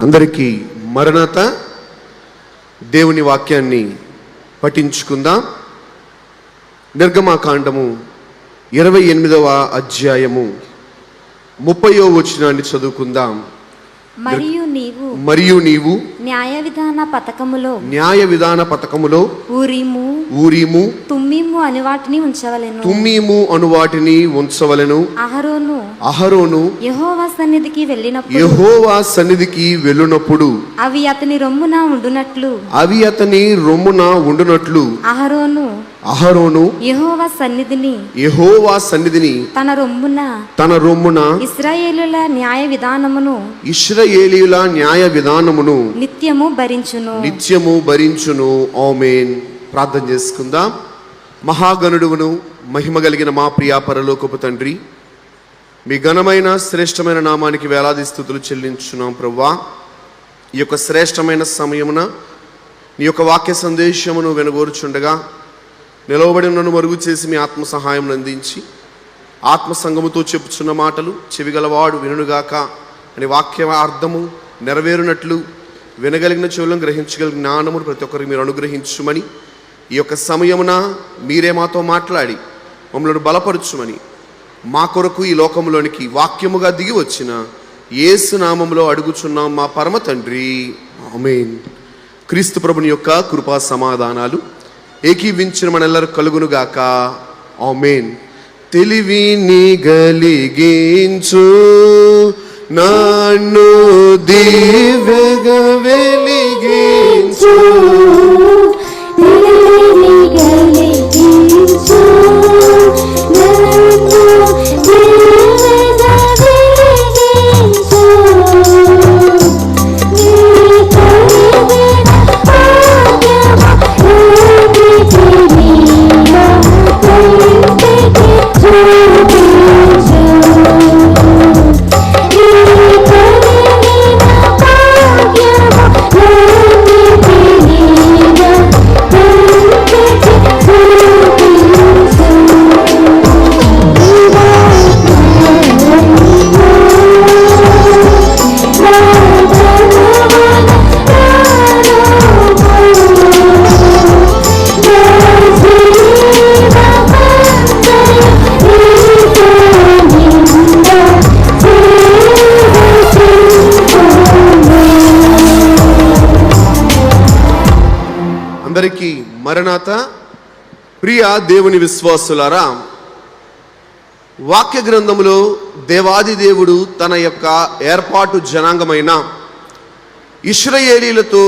అందరికీ మరణాత దేవుని వాక్యాన్ని పఠించుకుందాం. నిర్గమాకాండము 28వ అధ్యాయము 30వ వచనాన్ని చదువుకుందాం. మరియు నీవు న్యాయ విధాన పతకములో ఊరీము తుమ్మీము అను వాటిని ఉంచవలెను. అహరోను యెహోవా సన్నిధికి వెళ్ళినప్పుడు అవి అతని రొమ్మున ఉండునట్లు అహరోను యెహోవా సన్నిధిని తన రొమ్మున ఇశ్రాయేలీయుల న్యాయ విధానమును నిత్యము భరించును. ఆమేన్. ప్రార్థన చేసుకుందాం. మహాగణుడును మహిమ కలిగిన మా ప్రియ పరలోకపు తండ్రి, మీ ఘనమైన శ్రేష్టమైన నామానికి వేలాది స్తుతులు చెల్లించున్నాం ప్రభువా. ఈ యొక్క శ్రేష్టమైన సమయమున నీ యొక్క వాక్య సందేశమును వినగోరుచుండగా నిలవబడి నన్ను మరుగు చేసి మీ ఆత్మ సహాయం అందించి ఆత్మ సంగముతో చెప్పుచున్న మాటలు చెవిగలవాడు వినుగాక అని వాక్య అర్థము నెరవేరునట్లు వినగలిగిన చెవులను గ్రహించగలిగిన జ్ఞానమును ప్రతి ఒక్కరికి మీరు అనుగ్రహించుమని, ఈ యొక్క సమయమున మీరే మాతో మాట్లాడి మమ్మల్ని బలపరచుమని, మా కొరకు ఈ లోకంలోనికి వాక్యముగా దిగి వచ్చిన యేసు నామములో అడుగుచున్నాం మా పరమ తండ్రి. ఆమేన్. క్రీస్తు ప్రభుని యొక్క కృపా సమాధానాలు ఏకీవించిన మనెల్లరూ కలుగునుగాక. ఆమేన్. తెలివిని గలిగించు నన్ను దివ్యగా వెలిగించు, అందరికీ మరణాత. ప్రియ దేవుని విశ్వాసులారా, వాక్య గ్రంథములో దేవాది దేవుడు తన యొక్క ఏర్పాటు జనాంగమైన ఇశ్రాయేలీయులతో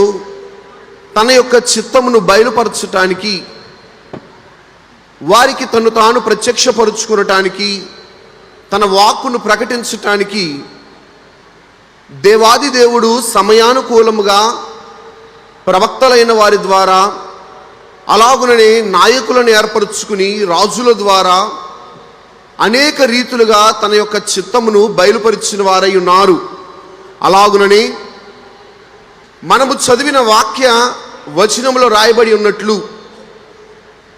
తన యొక్క చిత్తమును బయలుపరచటానికి, వారికి తను తాను ప్రత్యక్షపరుచుకునటానికి, తన వాక్కును ప్రకటించటానికి దేవాది దేవుడు సమయానుకూలముగా ప్రవక్తలైన వారి ద్వారా, అలాగుననే నాయకులను ఏర్పరచుకుని రాజుల ద్వారా అనేక రీతులుగా తన యొక్క చిత్తమును బయలుపరిచిన వారై ఉన్నారు. అలాగుననే మనము చదివిన వాక్య వచనములో రాయబడి ఉన్నట్లు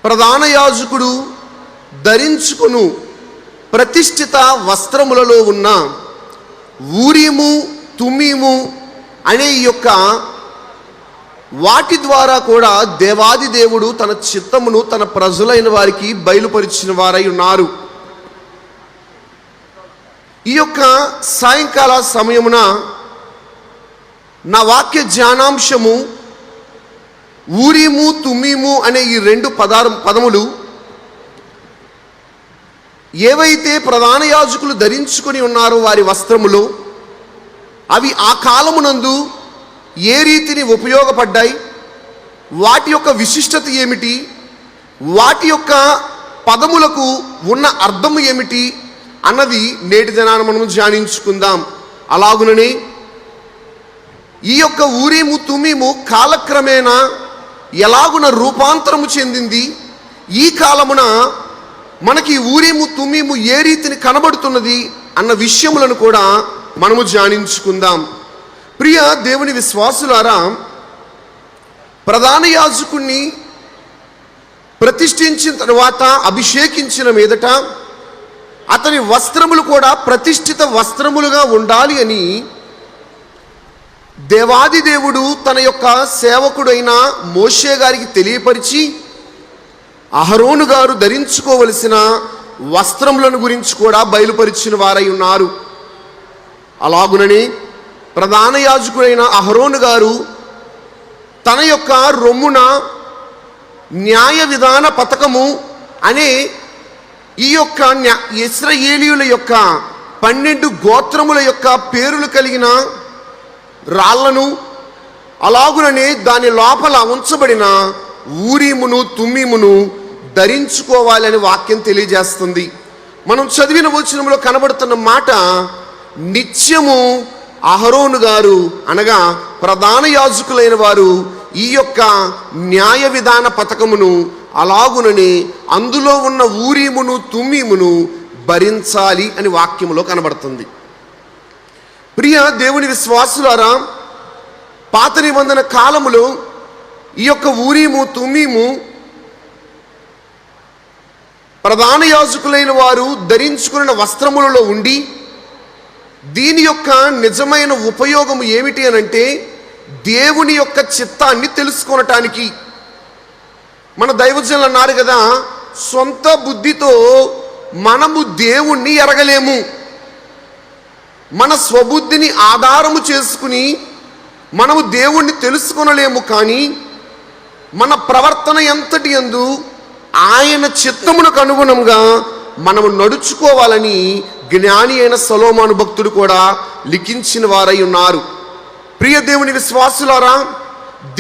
ప్రధాన యాజకుడు ధరించుకును ప్రతిష్ఠిత వస్త్రములలో ఉన్న ఊరీము తుమ్మీము అనే ఈ యొక్క వాటి ద్వారా కూడా దేవాది దేవుడు తన చిత్తమును తన ప్రజలైన వారికి బయలుపరిచిన వారై ఉన్నారు. ఈ యొక్క సాయంకాల సమయమున నా వాక్య ధ్యానాంశము ఊరీము తుమ్మీము అనే ఈ రెండు పదములు ఏవైతే ప్రధాన యాజకులు ధరించుకొని ఉన్నారో వారి వస్త్రములు, అవి ఆ కాలమునందు ఏ రీతిని ఉపయోగపడ్డాయి, వాటి యొక్క విశిష్టత ఏమిటి, వాటి యొక్క పదములకు ఉన్న అర్థము ఏమిటి అన్నది నేటి దినాన మనము ధ్యానించుకుందాం. అలాగుననే ఈ యొక్క ఊరీము తుమ్మీము కాలక్రమేణా ఎలాగున రూపాంతరము చెందింది, ఈ కాలమున మనకి ఊరీము తుమ్మీము ఏ రీతిని కనబడుతున్నది అన్న విషయములను కూడా మనము ధ్యానించుకుందాం. ప్రియ దేవుని విశ్వాసులారా, ప్రధాన యాజకుణ్ణి ప్రతిష్ఠించిన తర్వాత, అభిషేకించిన మీదట అతని వస్త్రములు కూడా ప్రతిష్ఠిత వస్త్రములుగా ఉండాలి అని దేవాది దేవుడు తన యొక్క సేవకుడైన మోషే గారికి తెలియపరిచి అహరోను గారు ధరించుకోవలసిన వస్త్రములను గురించి కూడా బయలుపరిచిన వారై ఉన్నారు. అలాగునని ప్రధాన యాజకుడైన అహరోను గారు తన యొక్క రొమ్మున న్యాయ విధాన పథకము అనే ఈ యొక్క ఇశ్రాయేలీయుల యొక్క 12 గోత్రముల యొక్క పేరులు కలిగిన రాళ్లను, అలాగుననే దాని లోపల ఉంచబడిన ఊరీమును తుమ్మీమును ధరించుకోవాలని వాక్యం తెలియజేస్తుంది. మనం చదివిన వచనంలో కనబడుతున్న మాట, నిత్యము అహరోను గారు అనగా ప్రధాన యాజకులైన వారు ఈ యొక్క న్యాయ విధాన పథకమును అలాగునని అందులో ఉన్న ఊరీమును తుమ్మీమును భరించాలి అని వాక్యములో కనబడుతుంది. ప్రియ దేవుని విశ్వాసులారా, పాత నిబంధన కాలములో ఈ యొక్క ఊరీము తుమ్మీము ప్రధాన యాజకులైన వారు ధరించుకున్న వస్త్రములలో ఉండి, దీని యొక్క నిజమైన ఉపయోగం ఏమిటి అనంటే దేవుని యొక్క చిత్తాన్ని తెలుసుకొనటానికి. మన దైవజనులు అన్నారు కదా, సొంత బుద్ధితో మనము దేవుణ్ణి ఎరగలేము. మన స్వబుద్ధిని ఆధారము చేసుకుని మనము దేవుణ్ణి తెలుసుకొనలేము. కానీ మన ప్రవర్తన ఎంతటి యందు ఆయన చిత్తమునకు అనుగుణంగా మనము నడుచుకోవాలని జ్ఞాని అయిన సొలొమోను భక్తుడు కూడా లిఖించిన వారై ఉన్నారు. ప్రియ దేవుని విశ్వాసులారా,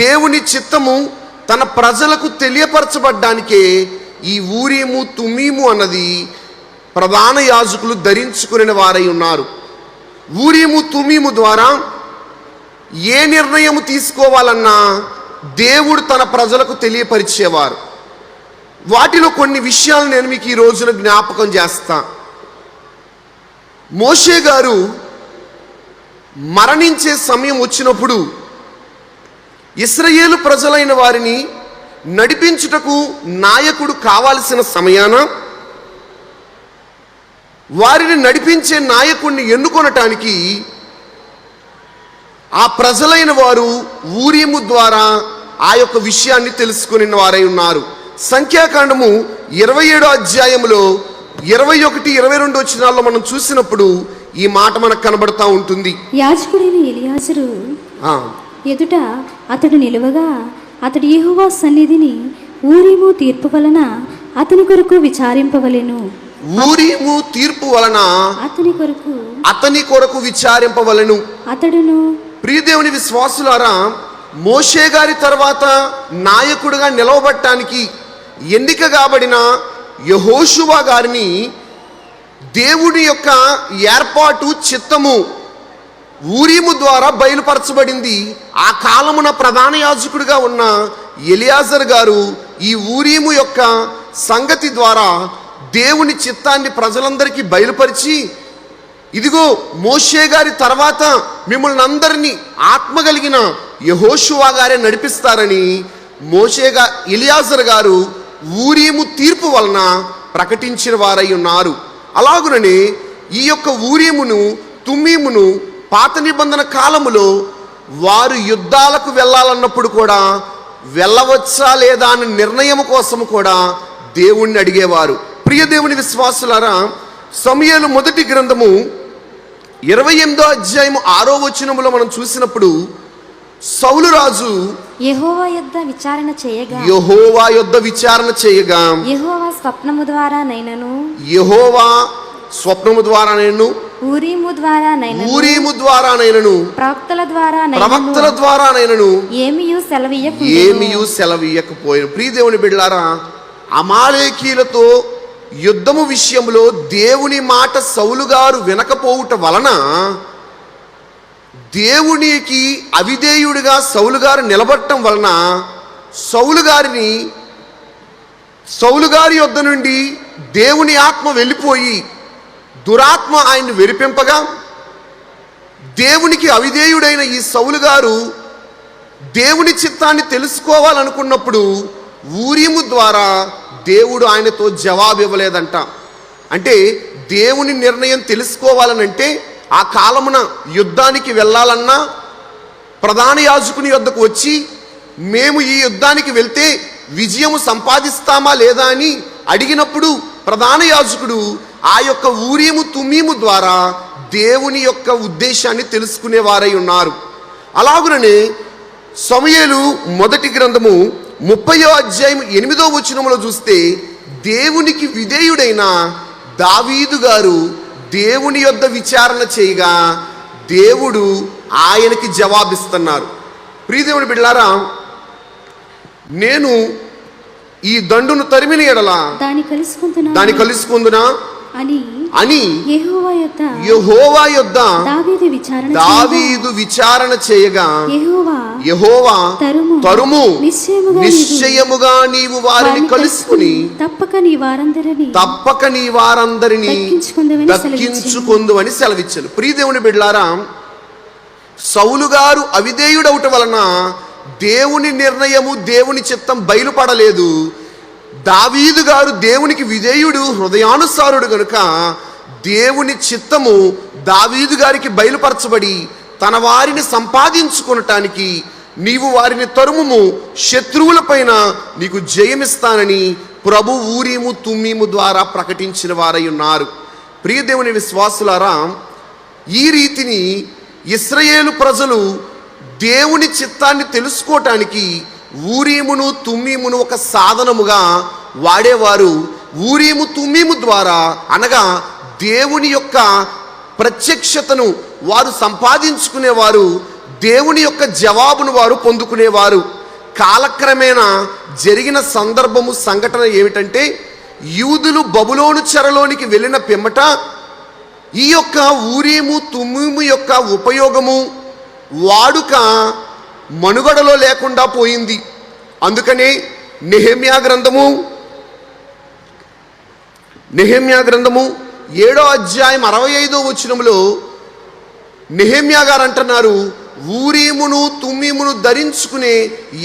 దేవుని చిత్తము తన ప్రజలకు తెలియపరచబడ్డానికే ఈ ఊరీము తుమ్మీము అన్నది ప్రధాన యాజకులు ధరించుకునే వారై ఉన్నారు. ఊరీము తుమ్మీము ద్వారా ఏ నిర్ణయం తీసుకోవాలన్నా దేవుడు తన ప్రజలకు తెలియపరిచేవారు. వాటిలో కొన్ని విషయాలు నేను మీకు ఈ రోజున జ్ఞాపకం చేస్తా. మోషే గారు మరణించే సమయం వచ్చినప్పుడు ఇశ్రాయేలు ప్రజలైన వారిని నడిపించుటకు నాయకుడు కావాల్సిన సమయాన వారిని నడిపించే నాయకుడిని ఎన్నుకొనటానికి ఆ ప్రజలైన వారు ఊరీము ద్వారా ఆ యొక్క విషయాన్ని తెలుసుకుని వారై ఉన్నారు. సంఖ్యాకాండము 27వ అధ్యాయములో 21, 22 వచనాల్లో మనం చూసినప్పుడు ఈ మాట మనకు కనబడతా ఉంటుంది. యాజకుడైన ఎలియాజరు ఎదుట అతడు నిలువగా అతడు యెహోవా సన్నిధిని ఊరీము తీర్పు వలన అతని కొరకు విచారింపవలెను. ఊరీము తీర్పు వలన అతని కొరకు విచారింపవలెను. అతడును ప్రియదేవుని విశ్వాసులారా, మోషే గారి తర్వాత నాయకుడిగా నిలవబట్టానికి ఎన్నిక కాబడిన యెహోషువ గారిని దేవుడి యొక్క ఏర్పాటు చిత్తము ఊరీము ద్వారా బయలుపరచబడింది. ఆ కాలమున ప్రధాన యాజకుడిగా ఉన్న ఎలియాజర్ గారు ఈ ఊరీము యొక్క సంగతి ద్వారా దేవుని చిత్తాన్ని ప్రజలందరికీ బయలుపరిచి, ఇదిగో మోషే గారి తర్వాత మిమ్మల్ని అందరినీ ఆత్మ కలిగిన యెహోషువ గారే నడిపిస్తారని ఎలియాజర్ గారు ఊరీము తీర్పు వలన ప్రకటించిన వారై ఉన్నారు. అలాగుననే ఈ యొక్క ఊరీమును తుమ్మీమును పాత నిబంధన కాలములో వారు యుద్ధాలకు వెళ్ళాలన్నప్పుడు కూడా వెళ్ళవచ్చా లేదా అనే నిర్ణయం కోసం కూడా దేవుణ్ణి అడిగేవారు. ప్రియ దేవుని విశ్వాసులారా, సమూయేలు మొదటి గ్రంథము 28వ అధ్యాయము 6వ వచనములో మనం చూసినప్పుడు సౌలు రాజు యెహోవా యొద్ద విచారణ చేయగా యెహోవా స్వప్నము ద్వారా నైనను ఊరీము ద్వారా నైనను ప్రవక్తల ద్వారా నైనను ఏమియు సెలవీయకపోయిన. ప్రియ దేవుని బిడ్డలారా, అమాలేకీలతో యుద్ధము విషయంలో దేవుని మాట సౌలు గారు వినకపోవుట వలన దేవునికి అవిధేయుడిగా సౌలు గారు నిలబడటం వలన సౌలు గారి యొద్ద నుండి దేవుని ఆత్మ వెళ్ళిపోయి దురాత్మ ఆయన్ని వెరిపింపగా దేవునికి అవిధేయుడైన ఈ సౌలు గారు దేవుని చిత్తాన్ని తెలుసుకోవాలనుకున్నప్పుడు ఊరీము ద్వారా దేవుడు ఆయనతో జవాబు ఇవ్వలేదంట. అంటే దేవుని నిర్ణయం తెలుసుకోవాలనంటే ఆ కాలమున యుద్ధానికి వెళ్ళాలన్నా ప్రధాన యాజకుని యొద్దకు వచ్చి మేము ఈ యుద్ధానికి వెళ్తే విజయము సంపాదిస్తామా లేదా అని అడిగినప్పుడు ప్రధాన యాజకుడు ఆ యొక్క ఊరీము తుమ్మీము ద్వారా దేవుని యొక్క ఉద్దేశాన్ని తెలుసుకునేవారై ఉన్నారు. అలాగుననే సమూయేలు మొదటి గ్రంథము 30వ అధ్యాయం 8వ వచనములో చూస్తే దేవునికి విధేయుడైన దావీదు గారు దేవుని యొద్ద విచారణ చేయగా దేవుడు ఆయనకి జవాబిస్తున్నారు. ప్రియదేవుని బిడ్డలారా, నేను ఈ దండును తరిమిన ఎడల దాని కలుసుకుందునా అని యెహోవా యొద్ద దావీదు విచారణ చేయగా యెహోవా తరుము నిశ్చయముగా నీవు వారిని కలుసుకుని తప్పక నీ వారందరిని దక్కించుకొందు అని సెలవిచ్చాను. ప్రియదేవుని బిడ్డలారా, సౌలు గారు అవిధేయుడవుట వలన దేవుని నిర్ణయము దేవుని చిత్తం బయలుపడలేదు. దావీదు గారు దేవునికి విధేయుడు, హృదయానుసారుడు గనుక దేవుని చిత్తము దావీదు గారికి బయలుపరచబడి తన వారిని సంపాదించుకొనటానికి నీవు వారిని తరుముము, శత్రువుల పైన నీకు జయమిస్తానని ప్రభు ఊరీము తుమ్మీము ద్వారా ప్రకటించిన వారై ఉన్నారు. ప్రియ దేవుని విశ్వాసులారా, ఈ రీతిని ఇశ్రాయేలు ప్రజలు దేవుని చిత్తాన్ని తెలుసుకోవటానికి ఊరీమును తుమ్మీమును ఒక సాధనముగా వాడేవారు. ఊరీము తుమ్మీము ద్వారా అనగా దేవుని యొక్క ప్రత్యక్షతను వారు సంపాదించుకునేవారు, దేవుని యొక్క జవాబును వారు పొందుకునేవారు. కాలక్రమేణా జరిగిన సంఘటన ఏమిటంటే, యూదులు బబులోను చెరలోనికి వెళ్ళిన పిమ్మట ఈ యొక్క ఊరీము తుమ్మీము యొక్క ఉపయోగము వాడుక మనుగడలో లేకుండా పోయింది. అందుకనే నెహెమ్యా గ్రంథము 7వ అధ్యాయం 65వ వచనములో నెహెమ్యా గారు అంటున్నారు, ఊరీమును తుమ్మీమును ధరించుకునే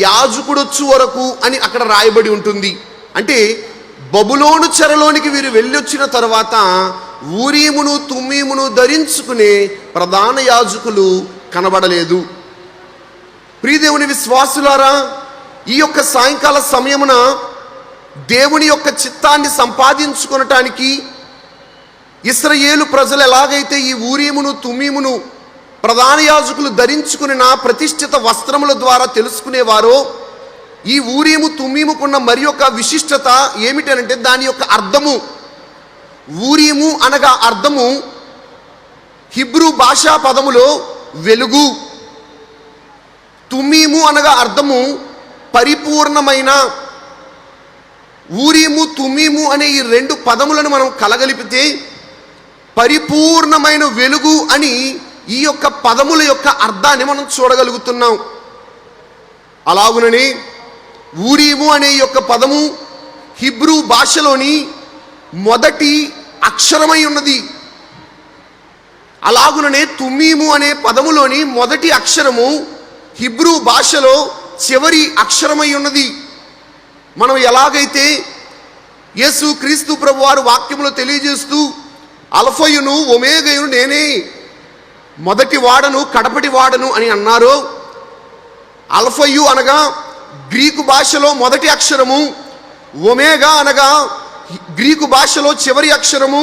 యాజకుడొచ్చు వరకు అని అక్కడ రాయబడి ఉంటుంది. అంటే బబులోను చెరలోనికి వీరు వెళ్ళొచ్చిన తర్వాత ఊరీమును తుమ్మీమును ధరించుకునే ప్రధాన యాజకులు కనబడలేదు. ప్రియదేవుని విశ్వాసులారా, ఈ యొక్క సాయంకాల సమయమున దేవుని యొక్క చిత్తాన్ని సంపాదించుకొనటానికి ఇశ్రాయేలు ప్రజలు ఎలాగైతే ఈ ఊరీమును తుమ్మీమును ప్రధాన యాజకులు ధరించుకుని ప్రతిష్ఠిత వస్త్రముల ద్వారా తెలుసుకునేవారో, ఈ ఊరీము తుమ్మీముకున్న మరి యొక్క విశిష్టత ఏమిటనంటే దాని యొక్క అర్థము. ఊరీము అనగా అర్థము హిబ్రూ భాషా పదములో వెలుగు, తుమ్మీము అనగా అర్థము పరిపూర్ణమైన. ఊరీము తుమ్మీము అనే ఈ రెండు పదములను మనం కలగలిపితే పరిపూర్ణమైన వెలుగు అని ఈ యొక్క పదముల యొక్క అర్థాన్ని మనం చూడగలుగుతున్నాం. అలాగునని ఊరీము అనే యొక్క పదము హిబ్రూ భాషలోని మొదటి అక్షరమై ఉన్నది. అలాగుననే తుమ్మీము అనే పదములోని మొదటి అక్షరము హిబ్రూ భాషలో చివరి అక్షరమై ఉన్నది. మనం ఎలాగైతే యేసు క్రీస్తు ప్రభు వారు వాక్యములో తెలియజేస్తూ అల్ఫయును ఒమేగయును నేనే, మొదటి వాడను కడపటి వాడను అని అన్నారో, అల్ఫయు అనగా గ్రీకు భాషలో మొదటి అక్షరము, ఒమేగా అనగా గ్రీకు భాషలో చివరి అక్షరము.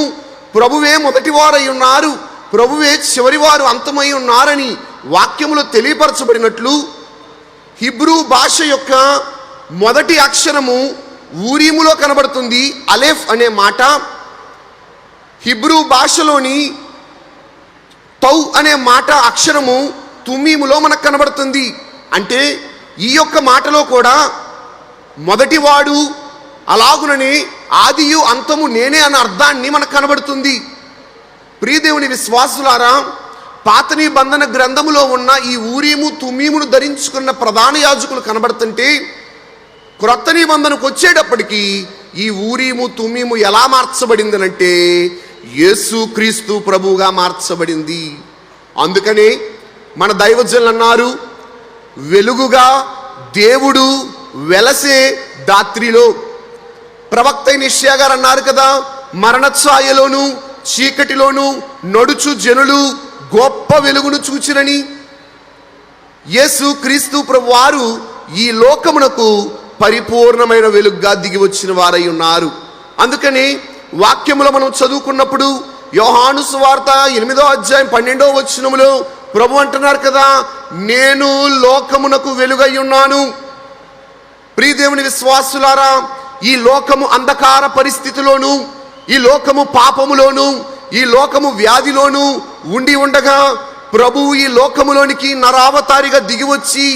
ప్రభువే మొదటివారై ఉన్నారు, ప్రభువే చివరివారు అంతమై ఉన్నారని వాక్యములో తెలియపరచబడినట్లు హిబ్రూ భాష యొక్క మొదటి అక్షరము ఊరీములో కనబడుతుంది. అలెఫ్ అనే మాట హిబ్రూ భాషలోని తౌ అనే మాట అక్షరము తుమ్మీములో మనకు కనబడుతుంది. అంటే ఈ యొక్క మాటలో కూడా మొదటివాడు, అలాగునని ఆదియు అంతము నేనే అన్న అర్థాన్ని మనకు కనబడుతుంది. ప్రియదేవుని విశ్వాసులారా, పాత నిబంధన గ్రంథములో ఉన్న ఈ ఊరీము తుమ్మీమును ధరించుకున్న ప్రధాన యాజకులు కనబడుతుంటే, క్రొత్త నిబంధనకు వచ్చేటప్పటికి ఈ ఊరీము తుమ్మీము ఎలా మార్చబడిందనంటే యేసు క్రీస్తు ప్రభువుగా మార్చబడింది. అందుకనే మన దైవజనులు అన్నారు, వెలుగుగా దేవుడు వెలసే దాత్రిలో. ప్రవక్త యెషయా గారు అన్నారు కదా, మరణ ఛాయలోను చీకటిలోను నడుచు జనులు గొప్ప వెలుగును చూచిరని. యేసు క్రీస్తు ప్రభువారు ఈ లోకమునకు పరిపూర్ణమైన వెలుగుగా దిగి వచ్చిన వారై ఉన్నారు. అందుకని వాక్యములో మనం చదువుకున్నప్పుడు యోహాను సువార్త 8వ అధ్యాయం 12వ వచనములో ప్రభు అంటున్నారు కదా, నేను లోకమునకు వెలుగై ఉన్నాను. ప్రియదేవుని విశ్వాసులారా, ఈ లోకము అంధకార పరిస్థితిలోను, ఈ లోకము పాపములోను, ఈ లోకము వ్యాధిలోను ఉండి ఉండగా ప్రభువు ఈ లోకములోనికి నరావతారిగా దిగివచ్చి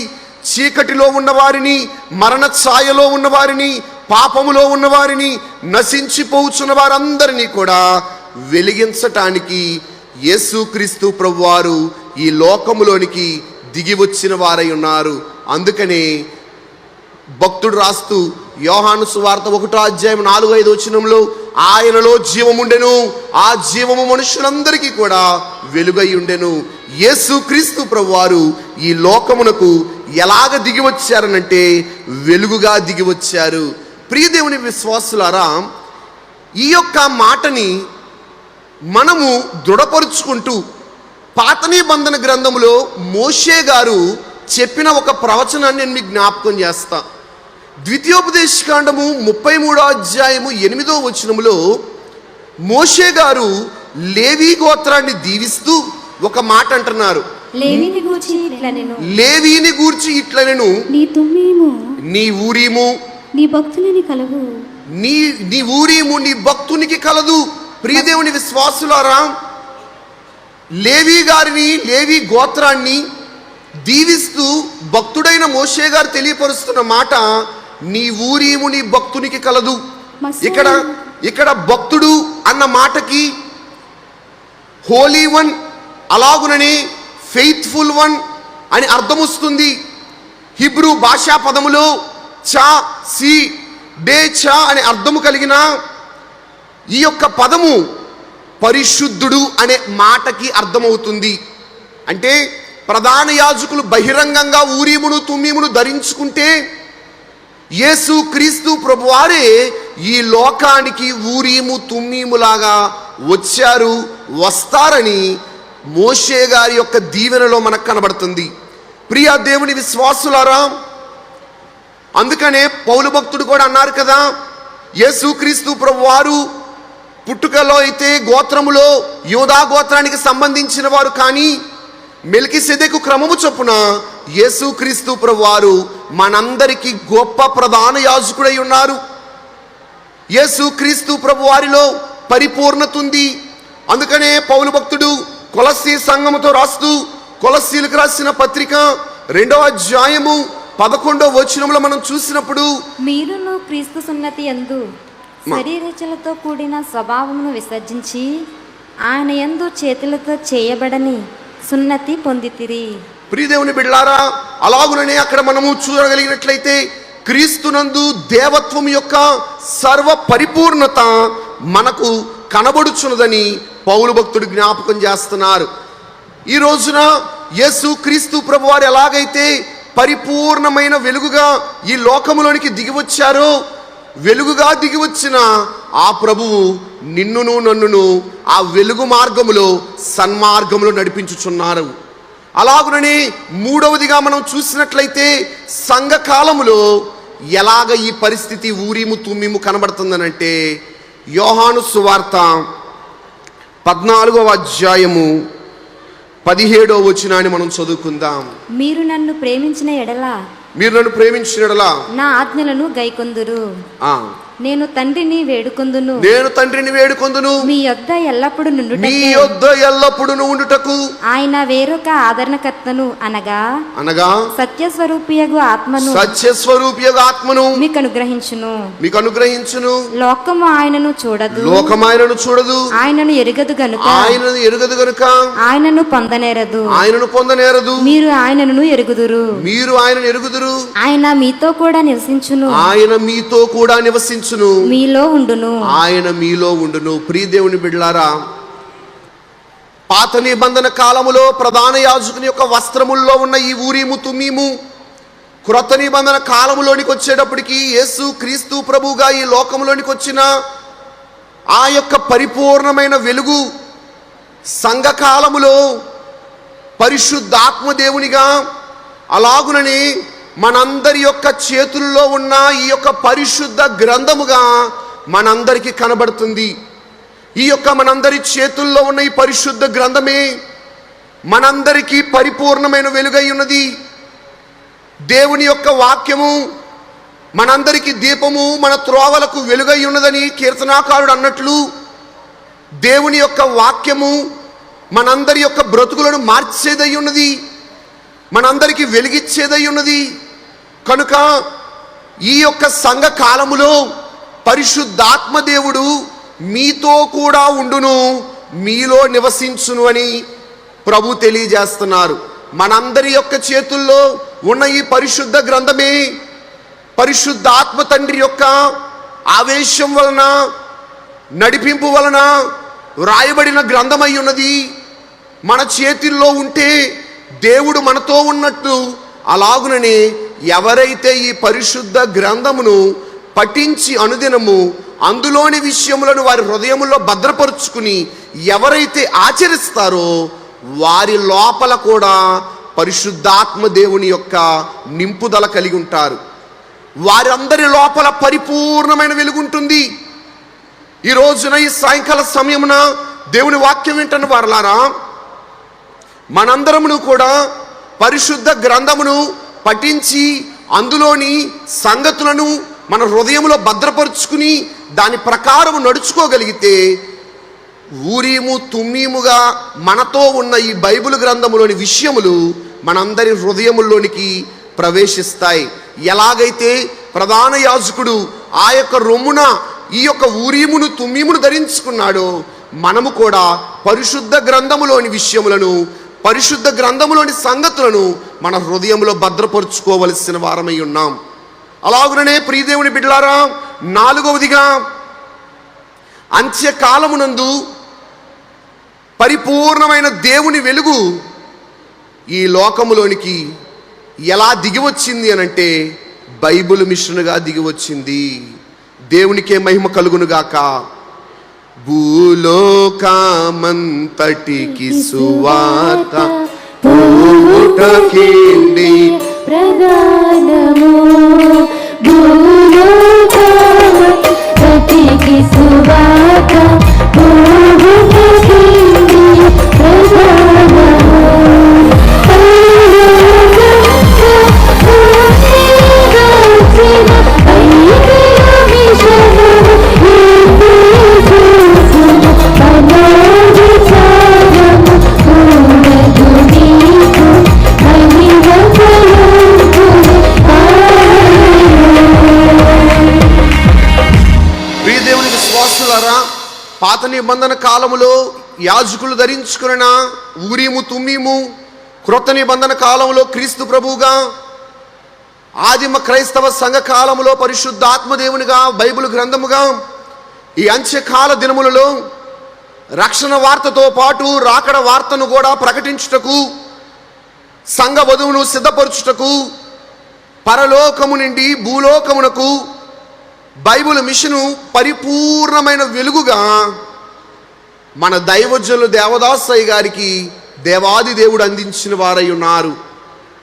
చీకటిలో ఉన్నవారిని, మరణ ఛాయలో ఉన్నవారిని, పాపములో ఉన్నవారిని, నశించిపోతున్న వారందరినీ కూడా వెలిగించటానికి యేసుక్రీస్తు ప్రభువారు ఈ లోకములోనికి దిగి వచ్చిన వారై ఉన్నారు. అందుకనే భక్తుడు రాస్తూ యోహాను సువార్త 1వ అధ్యాయం 4-5 వచనంలో ఆయనలో జీవముండెను, ఆ జీవము మనుషులందరికీ కూడా వెలుగై ఉండెను. యేసుక్రీస్తు ప్రభువారు ఈ లోకమునకు ఎలాగ దిగి వచ్చారనంటే వెలుగుగా దిగి వచ్చారు. ప్రియదేవుని విశ్వాసులారా, ఈ యొక్క మాటని మనము దృఢపరుచుకుంటూ పాత నిబంధన గ్రంథములో మోషే గారు చెప్పిన ఒక ప్రవచనాన్ని నేను మీకు జ్ఞాపకం చేస్తా. ద్వితీయోపదేశకాండము 33వ అధ్యాయము 8వ వచనములో మోషే గారు లేవీ గోత్రాన్ని దీవిస్తూ ఒక మాట అంటున్నారు. లేవీని గూర్చి ఇట్లనెను, నీ తుమ్మీము, నీ ఊరీము, నీ భక్తులని కలవు, నీ ఊరీము నీ భక్తునికి కలదు. ప్రియదేవుని విశ్వాసులారా, లేవీ గారిని, లేవీ గోత్రాన్ని దీవిస్తూ భక్తుడైన మోషే గారు తెలియపరుస్తున్న మాట, నీ ఊరీము నీ భక్తునికి కలదు. ఇక్కడ భక్తుడు అన్న మాటకి హోలీ వన్, అలాగునని ఫెయిత్ఫుల్ వన్ అని అర్థం వస్తుంది. హిబ్రూ భాషా పదములో చా, సి, డే, చా అనే అర్థము కలిగిన ఈ యొక్క పదము పరిశుద్ధుడు అనే మాటకి అర్థమవుతుంది. అంటే ప్రధాన యాజకులు బహిరంగంగా ఊరీమును తుమ్మీమును ధరించుకుంటే యేసు క్రీస్తు ప్రభువారే ఈ లోకానికి ఊరీము తుమ్మీములాగా వచ్చారు, వస్తారని మోషే గారి యొక్క దీవెనలో మనకు కనబడుతుంది. ప్రియ దేవుని విశ్వాసులారా, అందుకనే పౌలు భక్తుడు కూడా అన్నారు కదా, యేసుక్రీస్తు ప్రభువారు పుట్టుకలో అయితే గోత్రములో యూదా గోత్రానికి సంబంధించిన వారు, కానీ మెల్కిసెదెకు క్రమము చొప్పున యేసుక్రీస్తు ప్రభువారు మనందరికీ గొప్ప ప్రధాన యాజకుడై ఉన్నారు. యేసుక్రీస్తు ప్రభువారిలో పరిపూర్ణత ఉంది. అందుకనే పౌలు భక్తుడు కొలస్సీ సంఘముతో రాస్తూ కొలస్సీలకు రాసిన పత్రిక 2వ అధ్యాయము 11వ వచనంలో మనం చూసినప్పుడు, మీరును క్రీస్తు సున్నతి యందు శరీరచలతో కూడిన స్వభావమును విసర్జించి ఆయన యందు చేతులతో చేయబడని సున్నతి పొందితిరి. ప్రియదేవుని బిడ్డలారా, అలాగుననే అక్కడ మనము చూడగలిగినట్లయితే క్రీస్తునందు దేవత్వం యొక్క సర్వ పరిపూర్ణత మనకు కనబడుచున్నదని పౌలు భక్తుడు జ్ఞాపకం చేస్తున్నారు. ఈ రోజున యేసు క్రీస్తు ప్రభువారు ఎలాగైతే పరిపూర్ణమైన వెలుగుగా ఈ లోకములోనికి దిగివచ్చారో, వెలుగుగా దిగివచ్చిన ఆ ప్రభువు నిన్నును నన్నును ఆ వెలుగు మార్గములో సన్మార్గములో నడిపించుచున్నారు. అలాగునని మూడవదిగా మనం చూసినట్లయితే సంఘకాలములో ఎలాగ ఈ పరిస్థితి ఊరీము తుమ్మీము కనబడుతుందనంటే, యోహాను సువార్త 14వ అధ్యాయము 17వ వచనాన్ని మనం చదువుకుందాం. మీరు నన్ను ప్రేమించిన ఎడల నా ఆజ్ఞలను గైకొందురు. నేను తండ్రిని వేడుకొందును, మీ యొద్ద ఎల్లప్పుడు నుండుటకు ఆయన వేరొక ఆదరణకర్తను అనగా సత్యస్వరూపియగు ఆత్మను మీకు అనుగ్రహించును. లోకము ఆయనను చూడదు, ఆయనను ఎరుగదు గనుక ఆయనను పొందనేరదు. మీరు ఆయనను ఎరుగుదురు. ఆయన మీతో కూడా నివసించును, మీలో ఉండును. ఆయన మీలో ఉండును. ప్రియదేవుని బిడ్డలారా, పాత నిబంధన కాలములో ప్రధాన యాజకుని యొక్క వస్త్రముల్లో ఉన్న ఈ ఊరీము తుమ్మీము క్రొత్త నిబంధన కాలములోనికి వచ్చేటప్పటికి యేసు క్రీస్తు ప్రభువుగా ఈ లోకంలోనికి వచ్చిన ఆ యొక్క పరిపూర్ణమైన వెలుగు సంఘకాలములో పరిశుద్ధాత్మ దేవునిగా అలాగునని మనందరి యొక్క చేతుల్లో ఉన్న ఈ యొక్క పరిశుద్ధ గ్రంథముగా మనందరికీ కనబడుతుంది. ఈ యొక్క మనందరి చేతుల్లో ఉన్న ఈ పరిశుద్ధ గ్రంథమే మనందరికీ పరిపూర్ణమైన వెలుగై ఉన్నది. దేవుని యొక్క వాక్యము మనందరికీ దీపము, మన త్రోవలకు వెలుగై ఉన్నదని కీర్తనాకారుడు అన్నట్లు దేవుని యొక్క వాక్యము మనందరి యొక్క బ్రతుకులను మార్చేదై ఉన్నది, మనందరికీ వెలిగిచ్చేదై ఉన్నది. కనుక ఈ యొక్క సంఘ కాలములో పరిశుద్ధాత్మ దేవుడు మీతో కూడా ఉండును, మీలో నివసించును అని ప్రభు తెలియజేస్తున్నారు. మనందరి యొక్క చేతుల్లో ఉన్న ఈ పరిశుద్ధ గ్రంథమే పరిశుద్ధాత్మ తండ్రి యొక్క ఆవేశం వలన, నడిపింపు వలన వ్రాయబడిన గ్రంథమై ఉన్నది. మన చేతుల్లో ఉంటే దేవుడు మనతో ఉన్నట్టు, అలాగుననే ఎవరైతే ఈ పరిశుద్ధ గ్రంథమును పఠించి అనుదినము అందులోని విషయములను వారి హృదయములో భద్రపరుచుకుని ఎవరైతే ఆచరిస్తారో వారి లోపల కూడా పరిశుద్ధాత్మ దేవుని యొక్క నింపుదల కలిగి ఉంటారు. వారందరి లోపల పరిపూర్ణమైన వెలుగుంటుంది. ఈ రోజున ఈ సాయంకాల సమయమున దేవుని వాక్యం వింటున్న వారలారా, మనందరమును కూడా పరిశుద్ధ గ్రంథమును పఠించి అందులోని సంగతులను మన హృదయంలో భద్రపరుచుకుని దాని ప్రకారం నడుచుకోగలిగితే ఊరీము తుమ్మీముగా మనతో ఉన్న ఈ బైబిల్ గ్రంథములోని విషయములు మనందరి హృదయముల్లోనికి ప్రవేశిస్తాయి. ఎలాగైతే ప్రధాన యాజకుడు ఆ యొక్క రొమ్మున ఈ యొక్క ఊరీమును తుమ్మీమును ధరించుకున్నాడో మనము కూడా పరిశుద్ధ గ్రంథములోని విషయములను, పరిశుద్ధ గ్రంథములోని సంగతులను మన హృదయంలో భద్రపరుచుకోవలసిన వారమై ఉన్నాం. అలాగుననే ప్రియదేవుని బిడ్డలారా, నాలుగవదిగా అంత్యకాలమునందు పరిపూర్ణమైన దేవుని వెలుగు ఈ లోకములోనికి ఎలా దిగివచ్చింది అనంటే బైబిల్ మిషన్గా దిగివచ్చింది. దేవునికే మహిమ కలుగునుగాక. భూలోకమంతటికి సువార్త పూటకేండి ప్రధానము, భూలోకమంతటికి సువార్త పూటకేండి ప్రధానము. పాత నిబంధన కాలములో యాజకులు ధరించుకున్న ఊరీము తుమ్మీము, క్రొత్త నిబంధన కాలంలో క్రీస్తు ప్రభువుగా, ఆదిమ క్రైస్తవ సంఘ కాలములో పరిశుద్ధాత్మదేవునిగా బైబిల్ గ్రంథముగా ఈ అంత్యకాల దినములలో రక్షణ వార్తతో పాటు రాకడ వార్తను కూడా ప్రకటించుటకు, సంఘ వధువును సిద్ధపరచుటకు, పరలోకము నుండి భూలోకమునకు బైబిల్ మిషను పరిపూర్ణమైన వెలుగుగా మన దైవజనులు దేవదాసయ్య గారికి దేవాది దేవుడు అందించిన వారై ఉన్నారు.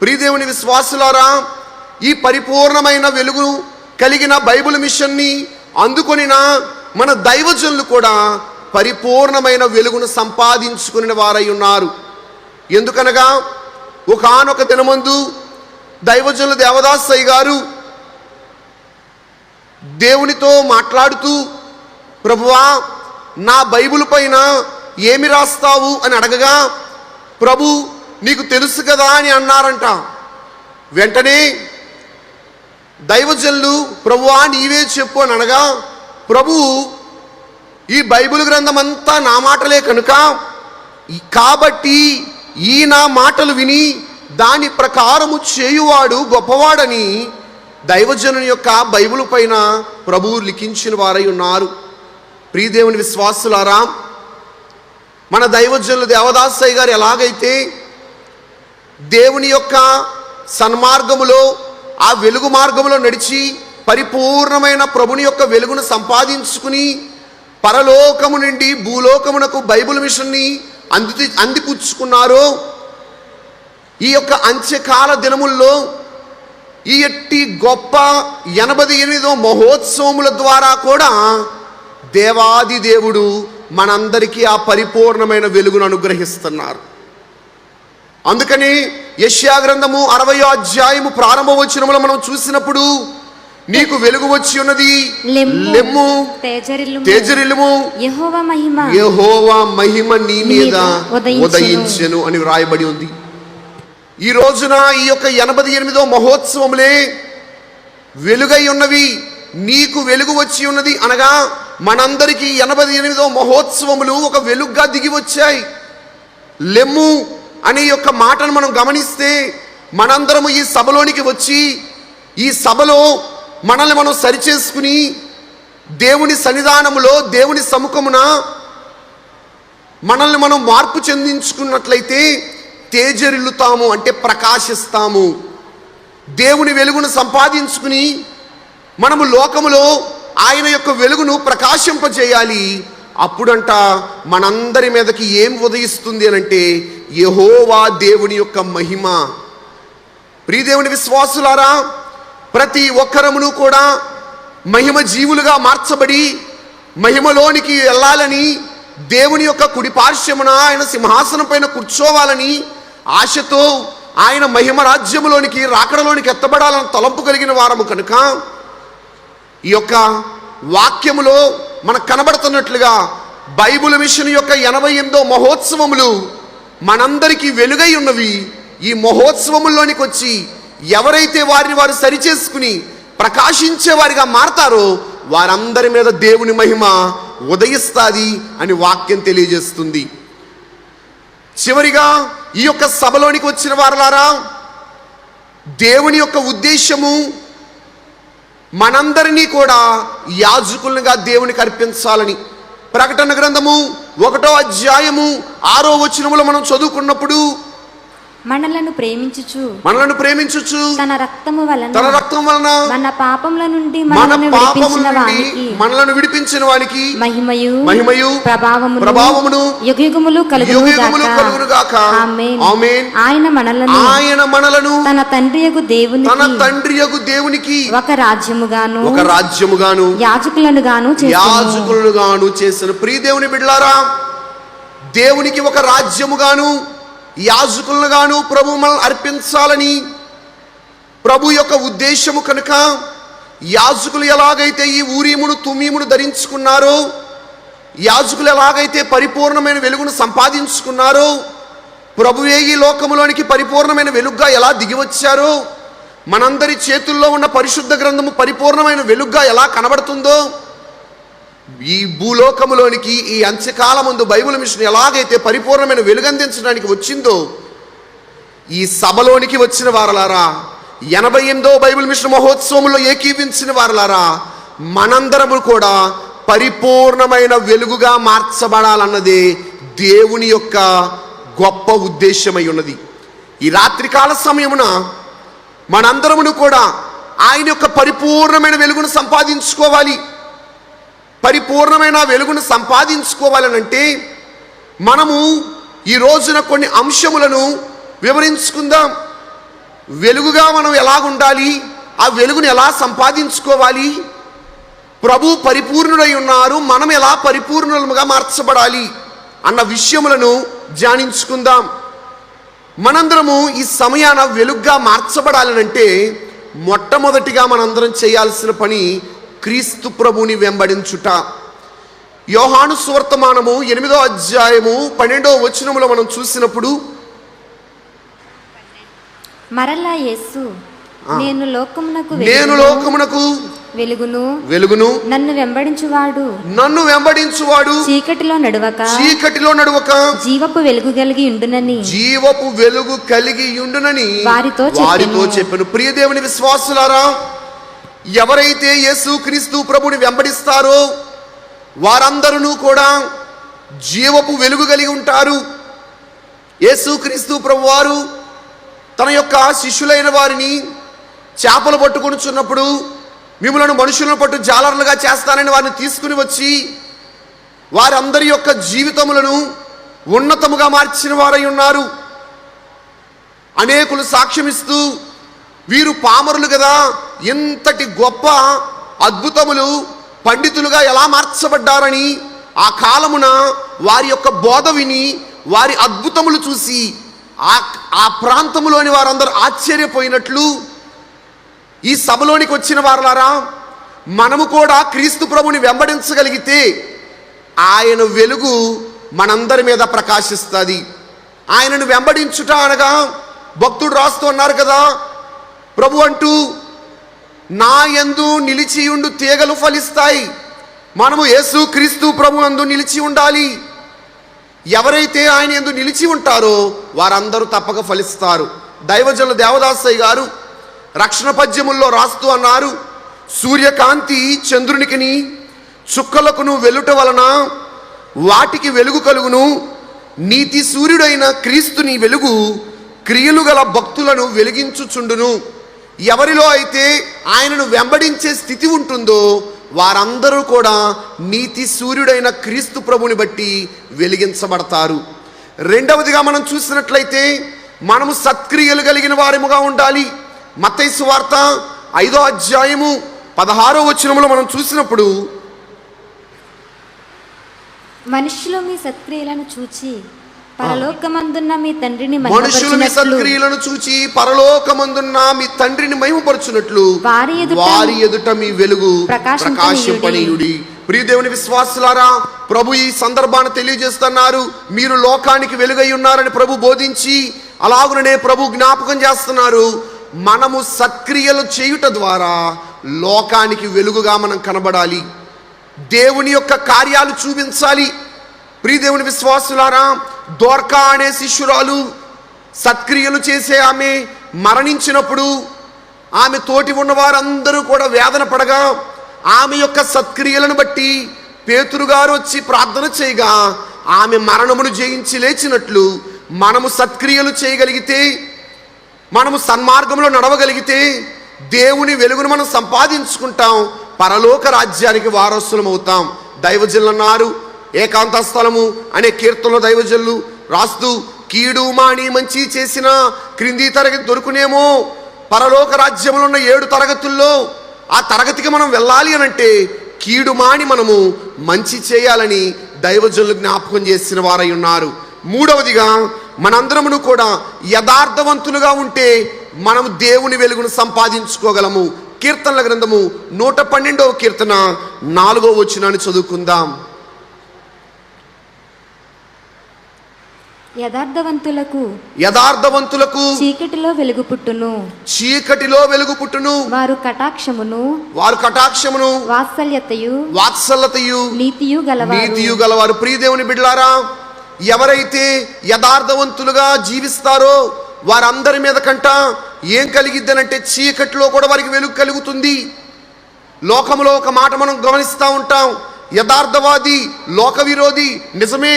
ప్రియదేవుని విశ్వాసులారా, ఈ పరిపూర్ణమైన వెలుగు కలిగిన బైబిల్ మిషన్ని అందుకొనిన మన దైవజనులు కూడా పరిపూర్ణమైన వెలుగును సంపాదించుకుని వారై ఉన్నారు. ఎందుకనగా ఒకానొక దినమందు దైవజనులు దేవదాసయ్య గారు దేవునితో మాట్లాడుతూ, ప్రభువా నా బైబిల్ పైన ఏమి రాస్తావు అని అడగగా, ప్రభు నీకు తెలుసు కదా అని అన్నారంట. వెంటనే దైవజనులు ప్రభువా నీవే చెప్పు అని అనగా, ప్రభు ఈ బైబిల్ గ్రంథం అంతా నా మాటలే కనుక కాబట్టి ఈ నా మాటలు విని దాని ప్రకారము చేయువాడు గొప్పవాడని దైవజనుని యొక్క బైబిల్ పైన ప్రభువు లిఖించిన వారై ఉన్నారు. ప్రియదేవుని విశ్వాసులారా, మన దైవజనులు దేవదాసయ్య గారు ఎలాగైతే దేవుని యొక్క సన్మార్గములో ఆ వెలుగు మార్గములో నడిచి పరిపూర్ణమైన ప్రభుని యొక్క వెలుగును సంపాదించుకుని పరలోకము నుండి భూలోకమునకు బైబిల్ మిషన్ని అందిపుచ్చుకున్నారో, ఈ యొక్క అంత్యకాల దినముల్లో ఈ ఎట్టి గొప్ప 88వ మహోత్సవముల ద్వారా కూడా దేవాది దేవుడు మనందరికీ ఆ పరిపూర్ణమైన వెలుగును అనుగ్రహిస్తున్నారు. అందుకని యెషయా గ్రంథము 60వ అధ్యాయము ప్రారంభ వచనములో మనం చూసినప్పుడు నీకు వెలుగు వచ్చి ఉన్నది, లెమ్ము తేజరిల్లుము, యెహోవా మహిమ నీ మీద ఉదయించెను అని వ్రాయబడి ఉంది. ఈ రోజున ఈ యొక్క 88వ మహోత్సవములే వెలుగై ఉన్నవి. నీకు వెలుగు వచ్చి ఉన్నది అనగా మనందరికీ 88వ మహోత్సవములు ఒక వెలుగుగా దిగి వచ్చాయి. లెమ్ము అనే యొక్క మాటను మనం గమనిస్తే మనందరము ఈ సభలోనికి వచ్చి ఈ సభలో మనల్ని మనం సరిచేసుకుని దేవుని సన్నిధానములో దేవుని సముఖమున మనల్ని మనం మార్పు చెందించుకున్నట్లయితే తేజరిల్లుతాము, అంటే ప్రకాశిస్తాము. దేవుని వెలుగును సంపాదించుకుని మనము లోకములో ఆయన యొక్క వెలుగును ప్రకాశింపజేయాలి. అప్పుడంట మనందరి మీదకి ఏం ఉదయిస్తుంది అనంటే యెహోవా దేవుని యొక్క మహిమ. ప్రియదేవుని విశ్వాసులారా, ప్రతి ఒక్కరమును కూడా మహిమ జీవులుగా మార్చబడి మహిమలోనికి వెళ్ళాలని, దేవుని యొక్క కుడి పార్శ్వమున ఆయన సింహాసనం పైన కూర్చోవాలని ఆశతో ఆయన మహిమ రాజ్యములోనికి రాకడలోనికి ఎత్తబడాలని తలంపు కలిగిన వారము కనుక ఈ యొక్క వాక్యములో మనకు కనబడుతున్నట్లుగా బైబిల్ మిషన్ యొక్క 88వ మహోత్సవములు మనందరికీ వెలుగై ఉన్నవి. ఈ మహోత్సవముల్లోనికి వచ్చి ఎవరైతే వారిని వారు సరిచేసుకుని ప్రకాశించే వారిగా మారతారో వారందరి మీద దేవుని మహిమ ఉదయిస్తుంది అని వాక్యం తెలియజేస్తుంది. చివరిగా ఈ యొక్క సభలోనికి వచ్చిన వారలారా, దేవుని యొక్క ఉద్దేశము మనందరినీ కూడా యాజకులుగా దేవునికి అర్పించాలని. ప్రకటన గ్రంథము 1వ అధ్యాయము 6వ వచనములో మనం చదువుకున్నప్పుడు మనలను ప్రేమించుచు తన రక్తము వలన మన పాపముల నుండి మనలను విడిపించిన వానికి మహిమయు ప్రభావమును యుగయుగములు కలుగునుగాక. ఆమేన్. ఆయన మనలను తన తండ్రియగు దేవునికి ఒక రాజ్యముగాను యాజకులను గాను చేసిన ప్రియ దేవుని బిడ్డలారా, దేవునికి ఒక రాజ్యముగాను యాజకులను గాను ప్రభు మనల్ని అర్పించాలని ప్రభు యొక్క ఉద్దేశము కనుక యాజకులు ఎలాగైతే ఈ ఊరీమును తుమ్మీమును ధరించుకున్నారో, యాజకులు ఎలాగైతే పరిపూర్ణమైన వెలుగును సంపాదించుకున్నారో, ప్రభువే ఈ లోకములోనికి పరిపూర్ణమైన వెలుగుగా ఎలా దిగి వచ్చారో, మనందరి చేతుల్లో ఉన్న పరిశుద్ధ గ్రంథము పరిపూర్ణమైన వెలుగుగా ఎలా కనబడుతుందో, ఈ భూలోకములోనికి ఈ అంత్యకాలమందు బైబిల్ మిషన్ ఎలాగైతే పరిపూర్ణమైన వెలుగందించడానికి వచ్చిందో, ఈ సభలోనికి వచ్చిన వారలారా, 88వ బైబిల్ మిషన్ మహోత్సవంలో ఏకీవించిన వారలారా, మనందరము కూడా పరిపూర్ణమైన వెలుగుగా మార్చబడాలన్నదే దేవుని యొక్క గొప్ప ఉద్దేశమై ఉన్నది. ఈ రాత్రికాల సమయమున మనందరమును కూడా ఆయన యొక్క పరిపూర్ణమైన వెలుగును సంపాదించుకోవాలి. పరిపూర్ణమైన వెలుగును సంపాదించుకోవాలనంటే మనము ఈ రోజున కొన్ని అంశములను వివరించుకుందాం. వెలుగుగా మనం ఎలాగుండాలి, ఆ వెలుగును ఎలా సంపాదించుకోవాలి, ప్రభు పరిపూర్ణుడై ఉన్నారు, మనం ఎలా పరిపూర్ణులుగా మార్చబడాలి అన్న విషయములను ధ్యానించుకుందాం. మనందరము ఈ సమయాన వెలుగుగా మార్చబడాలనంటే మొట్టమొదటిగా మనందరం చేయాల్సిన పని క్రీస్తు ప్రభుని వెంబడించుట. యోహాను సువర్తమానము 8వ అధ్యాయము 12వ వచనములో మనం చూసినప్పుడు, మరలా యేసు నేను లోకమునకు వెలుగును నన్ను వెంబడించువాడు చీకటిలో నడువక జీవపు వెలుగు కలిగి ఉండునని వారితో చెప్పాను. ప్రియ దేవుని విశ్వాసులారా, ఎవరైతే యేసు క్రీస్తు ప్రభుని వెంబడిస్తారో వారందరూ కూడా జీవపు వెలుగు కలిగి ఉంటారు. యేసు క్రీస్తు ప్రభు వారు తన యొక్క శిష్యులైన వారిని చేపలు పట్టుకొనుచున్నప్పుడు మిమ్మలను మనుషులను పట్టు జాలరులుగా చేస్తానని వారిని తీసుకుని వచ్చి వారందరి యొక్క జీవితములను ఉన్నతముగా మార్చిన వారై ఉన్నారు. అనేకులు సాక్ష్యమిస్తూ వీరు పామరులు కదా, ఇంతటి గొప్ప అద్భుతములు పండితులుగా ఎలా మార్చబడ్డారని ఆ కాలమున వారి యొక్క బోధ విని వారి అద్భుతములు చూసి ఆ ప్రాంతములోని వారందరూ ఆశ్చర్యపోయినట్లు ఈ సభలోనికి వచ్చిన వారలారా, మనము కూడా క్రీస్తు ప్రభుని వెంబడించగలిగితే ఆయన వెలుగు మనందరి మీద ప్రకాశిస్తుంది. ఆయనను వెంబడించుట అనగా భక్తుడు రాస్తూ ఉన్నారు కదా, ప్రభు అంటూ నా యందు నిలిచియుండు తీగలు ఫలిస్తాయి. మనము యేసు క్రీస్తు ప్రభు యందు నిలిచి ఉండాలి. ఎవరైతే ఆయన యందు నిలిచి ఉంటారో వారందరూ తప్పక ఫలిస్తారు. దైవజనులు దేవదాసయ్య గారు రక్షణ పద్యముల్లో రాస్తూ అన్నారు, సూర్యకాంతి చంద్రునికిని చుక్కలకును వెలుట వలన వాటికి వెలుగు కలుగును. నీతి సూర్యుడైన క్రీస్తుని వెలుగు క్రియలు గల భక్తులను వెలిగించుచుండును. ఎవరిలో అయితే ఆయనను వెంబడించే స్థితి ఉంటుందో వారందరూ కూడా నీతి సూర్యుడైన క్రీస్తు ప్రభుని బట్టి వెలిగించబడతారు. రెండవదిగా మనం చూసినట్లయితే మనము సత్క్రియలు కలిగిన వారముగా ఉండాలి. మత్తయి సువార్త 5వ అధ్యాయము 16వ వచనములో మనం చూసినప్పుడు, మనుషులు మీ సత్క్రియలను చూచి పరలోకమందున్న మీ తండ్రిని మనుషులు మీ సత్క్రియలను చూచి పరలోకమందున్న మీ తండ్రిని మహిమపరచునట్లు వారి ఎదుట మీ వెలుగు ప్రకాశింపనీయుడి. ప్రియ దేవుని విశ్వాసులారా, ప్రభు ఈ సందర్భాన్ని తెలియజేస్తున్నారు. మీరు లోకానికి వెలుగై ఉన్నారని ప్రభు బోధించి అలాగుననే ప్రభు జ్ఞాపకం చేస్తున్నారు. మనము సత్క్రియలు చేయుట ద్వారా లోకానికి వెలుగుగా మనం కనబడాలి. దేవుని యొక్క కార్యాలు చూపించాలి. ప్రియ దేవుని విశ్వాసులారా, దోర్కా అనే శిష్యురాలు సత్క్రియలు చేసే ఆమె మరణించినప్పుడు ఆమె తోటి ఉన్న వారందరూ కూడా వేదన పడగా ఆమె యొక్క సత్క్రియలను బట్టి పేతురు గారు వచ్చి ప్రార్థన చేయగా ఆమె మరణమును జయించి లేచినట్లు మనము సత్క్రియలు చేయగలిగితే, మనము సన్మార్గంలో నడవగలిగితే దేవుని వెలుగును మనం సంపాదించుకుంటాం, పరలోక రాజ్యానికి వారసులం అవుతాం. దైవజనులు అన్నారు, ఏకాంత స్థలము అనే కీర్తనలో దైవజనులు రాస్తూ, కీడు మాని మంచి చేసిన క్రింది తరగతి దొరుకునేమో, పరలోక రాజ్యంలో ఉన్న 7 తరగతుల్లో ఆ తరగతికి మనం వెళ్ళాలి అనంటే కీడు మాని మనము మంచి చేయాలని దైవజనులు జ్ఞాపకం చేసిన వారై ఉన్నారు. మూడవదిగా మనందరమును కూడా యథార్థవంతులుగా ఉంటే మనము దేవుని వెలుగును సంపాదించుకోగలము. కీర్తనల గ్రంథము 112వ కీర్తన 4వ వచనాన్ని చదువుకుందాం. యథార్థవంతులకు చీకటిలో వెలుగు పుట్టును. వారు కటాక్షమును వాత్సల్యతయు నీతియు గలవారు. ప్రియ దేవుని బిడ్డలారా, ఎవరైతే యథార్థవంతులుగా జీవిస్తారో వారందరి మీద కంట ఏం కలిగిద్దనంటే చీకటిలో కూడా వారికి వెలుగు కలుగుతుంది. లోకంలో ఒక మాట మనం గమనిస్తూ ఉంటాం, యథార్థవాది లోక విరోధి. నిజమే,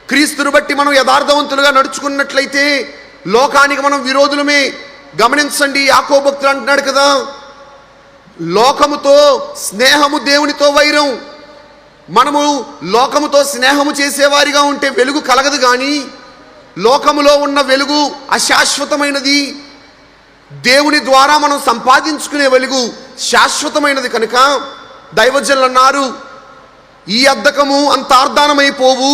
క్రీస్తుని బట్టి మనం యథార్థవంతులుగా నడుచుకున్నట్లయితే లోకానికి మనం విరోధులమే. గమనించండి, యాకోబు భక్తుడు అంటున్నాడు కదా, లోకముతో స్నేహము దేవునితో వైరం. మనము లోకముతో స్నేహము చేసేవారిగా ఉంటే వెలుగు కలగదు. కానీ లోకములో ఉన్న వెలుగు అశాశ్వతమైనది, దేవుని ద్వారా మనం సంపాదించుకునే వెలుగు శాశ్వతమైనది. కనుక దైవజనులు అన్నారు, ఈ అద్దకము అంతార్ధానమైపోవు,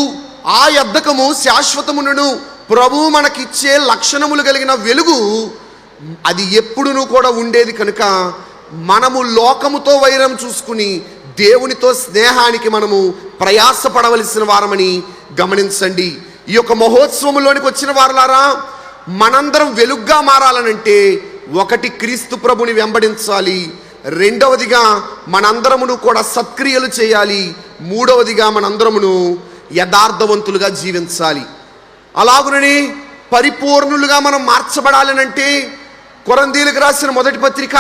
ఆ అద్దకము శాశ్వతమును. ప్రభువు మనకిచ్చే లక్షణములు కలిగిన వెలుగు అది ఎప్పుడునూ కూడా ఉండేది. కనుక మనము లోకముతో వైరం చూసుకుని దేవునితో స్నేహానికి మనము ప్రయాసపడవలసిన వారమని గమనించండి. ఈ యొక్క మహోత్సవంలోనికి వచ్చిన వారలారా, మనందరం వెలుగ్గా మారాలనంటే ఒకటి క్రీస్తు ప్రభుని వెంబడించాలి, రెండవదిగా మనందరమును కూడా సత్క్రియలు చేయాలి, మూడవదిగా మనందరమును యథార్థవంతులుగా జీవించాలి. అలాగునని పరిపూర్ణులుగా మనం మార్చబడాలనంటే కొరంథీయులకు రాసిన మొదటి పత్రిక